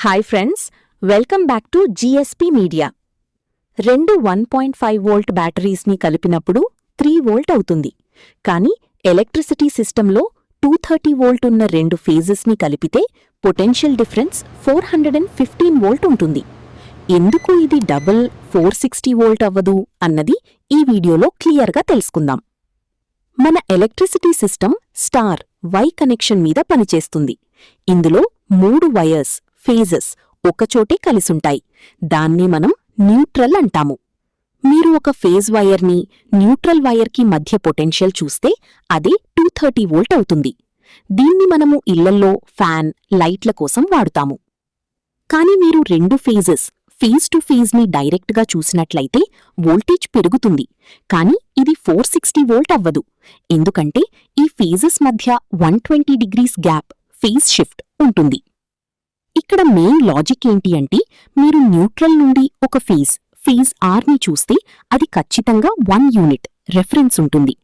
Hi friends, welcome back to GSP media. రెండు 1.5 volt బ్యాటరీస్ని కలిపినప్పుడు 3 volt అవుతుంది. కానీ ఎలక్ట్రిసిటీ సిస్టంలో 230 వోల్ట్ ఉన్న రెండు ఫేజెస్ని కలిపితే పొటెన్షియల్ డిఫరెన్స్ 415 వోల్ట్ ఉంటుంది. ఎందుకు ఇది డబుల్ 460 వోల్ట్ అవ్వదు అన్నది ఈ వీడియోలో క్లియర్గా తెలుసుకుందాం. మన electricity system star Y connection మీద పనిచేస్తుంది. ఇందులో 3 వైర్స్ ఫేజెస్ ఒకచోటే కలిసుంటాయి. దాన్ని మనం న్యూట్రల్ అంటాము. మీరు ఒక ఫేజ్ వైర్ని న్యూట్రల్ వైర్కి మధ్య పొటెన్షియల్ చూస్తే అదే 230 వోల్ట్ అవుతుంది. దీన్ని మనము ఇళ్లల్లో ఫ్యాన్, లైట్ల కోసం వాడుతాము. కాని మీరు రెండు ఫేజెస్ ఫేజ్ టు ఫేజ్ని డైరెక్ట్గా చూసినట్లయితే వోల్టేజ్ పెరుగుతుంది. కాని ఇది 460 వోల్ట్ అవ్వదు. ఎందుకంటే ఈ ఫేజెస్ మధ్య 120 డిగ్రీస్ గ్యాప్ ఫేజ్ షిఫ్ట్ ఉంటుంది. ఇక్కడ మెయిన్ లాజిక్ ఏంటి అంటే, మీరు న్యూట్రల్ నుండి ఒక ఫేజ్ ఆర్ని చూస్తే అది ఖచ్చితంగా 1 యూనిట్ రెఫరెన్స్ ఉంటుంది.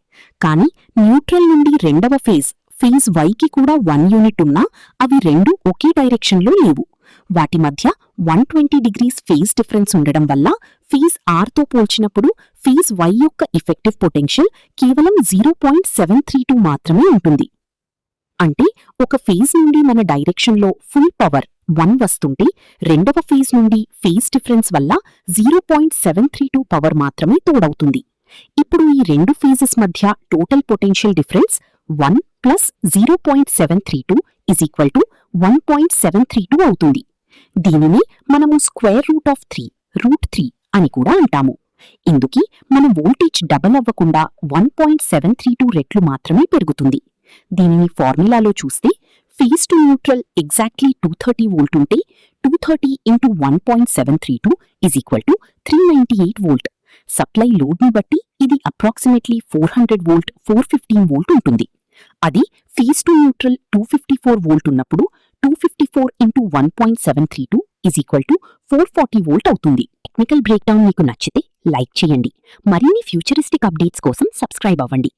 కాని న్యూట్రల్ నుండి రెండవ ఫేజ్ వైకి కూడా 1 యూనిట్ ఉన్నా అవి రెండు ఒకే డైరెక్షన్లో లేవు. వాటి మధ్య 120 డిగ్రీస్ ఫేజ్ డిఫరెన్స్ ఉండడం వల్ల ఫేజ్ ఆర్తో పోల్చినప్పుడు ఫేజ్ వై యొక్క ఎఫెక్టివ్ పొటెన్షియల్ కేవలం 0.732 మాత్రమే ఉంటుంది. అంటే ఒక ఫేజ్ నుండి మన డైరెక్షన్లో ఫుల్ పవర్ 1 వస్తుంటే రెండవ ఫేజ్ నుండి ఫేజ్ డిఫరెన్స్ వల్ల 0.732 పవర్ మాత్రమే తోడవుతుంది. ఇప్పుడు ఈ రెండు ఫేజెస్ మధ్య టోటల్ పొటెన్షియల్ డిఫరెన్స్ 1 ప్లస్ 0.732 = 1.732 అవుతుంది. దీనిని మనము స్క్వేర్ రూట్ ఆఫ్ 3 అని కూడా అంటాము. ఇందుకీ మన వోల్టేజ్ డబల్ అవ్వకుండా 1.732 రెట్లు మాత్రమే పెరుగుతుంది. దీనిని ఫార్ములాలో చూస్తే phase to neutral exactly 230 volt ఉంటే 230 × 1.732 = 398 వోల్ట్. సప్లై లోడ్ని బట్టి ఇది అప్రాక్సిమేట్లీ 400 వోల్ట్ 415 వోల్ట్ ఉంటుంది. అది ఫేజ్ టు న్యూట్రల్ 254 వోల్ట్ ఉన్నప్పుడు 254 × 1.732 = 440 వోల్ట్ అవుతుంది. టెక్నికల్ బ్రేక్డౌన్ మీకు నచ్చితే లైక్ చేయండి. మరిన్ని ఫ్యూచరిస్టిక్ అప్డేట్స్ కోసం సబ్స్క్రైబ్ అవ్వండి.